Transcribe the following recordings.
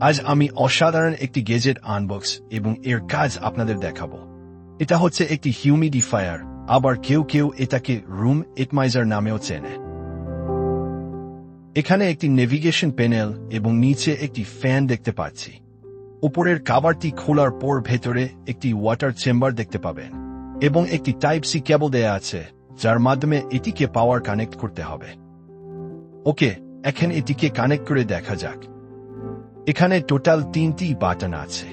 আজ আমি অসাধারণ একটি গেজেট আনবক্স এবং এর কাজ আপনাদের দেখাবো। এটা হচ্ছে একটি হিউমিডিফায়ার, আবার কেউ কেউ এটাকে রুম এটমাইজার নামেও চেনে। এখানে একটি নেভিগেশন প্যানেল এবং নিচে একটি ফ্যান দেখতে পাচ্ছি। উপরের কাভারটি খোলার পর ভেতরে একটি ওয়াটার চেম্বার দেখতে পাবেন এবং একটি টাইপ সি কেবল দেয়া আছে, যার মাধ্যমে এটিকে পাওয়ার কানেক্ট করতে হবে। ওকে, এখন এটিকে কানেক্ট করে দেখা যাক। এখানে টোটাল 3টি বাটন আছে,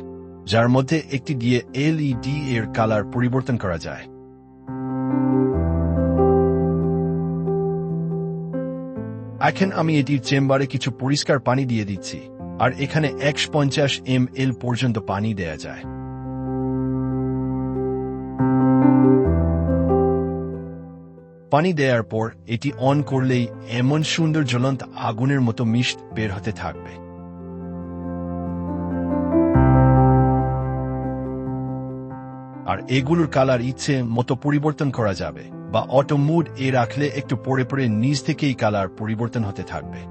যার মধ্যে একটি দিয়ে এলইডি এর কালার পরিবর্তন করা যায়। এখন আমি এটির চেম্বারে কিছু পরিষ্কার পানি দিয়ে দিচ্ছি, আর এখানে 150 ml পর্যন্ত পানি দেয়া যায়। পানি দেওয়ার পর এটি অন করলেই এমন সুন্দর জ্বলন্ত আগুনের মতো মিষ্ট বের হতে থাকবে। আর এগুলোর কালার ইচ্ছে মতো পরিবর্তন করা যাবে, বা অটো মুড এ রাখলে একটু পরে পরে নিজ থেকেই কালার পরিবর্তন হতে থাকবে।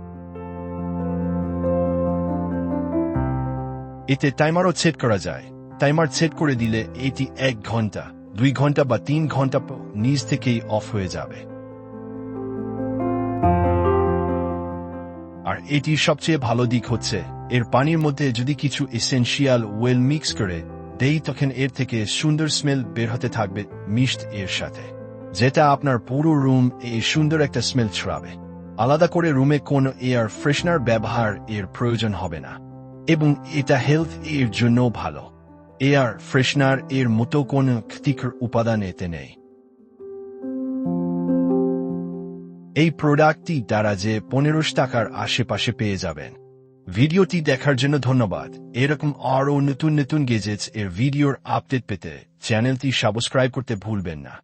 এতে টাইমারও সেট করা যায়। টাইমার সেট করে দিলে এটি 1 ঘন্টা, 2 ঘন্টা বা 3 ঘন্টা নিজ থেকেই অফ হয়ে যাবে। আর এটির সবচেয়ে ভালো দিক হচ্ছে, এর পানির মধ্যে যদি কিছু এসেনশিয়াল ওয়েল মিক্স করে দেই, তখন এর থেকে সুন্দর স্মেল বের হতে থাকবে মিষ্ট এর সাথে, যেটা আপনার পুরো রুম সুন্দর একটা স্মেল ছড়াবে। আলাদা করে রুমে কোনো এয়ার ফ্রেশনার ব্যবহার এর প্রয়োজন হবে না, এবং এটা হেলথ এর জন্য ভালো। এয়ার ফ্রেশনার এর মতো কোনো ক্ষতিকর উপাদান এতে নেই। এই প্রোডাক্টটি দ্বারা যে 1500 টাকার আশেপাশে পেয়ে যাবেন। ভিডিওটি দেখার জন্য ধন্যবাদ। এরকম আরও নতুন নতুন গেজেটস এর ভিডিওর আপডেট পেতে চ্যানেলটি সাবস্ক্রাইব করতে ভুলবেন না।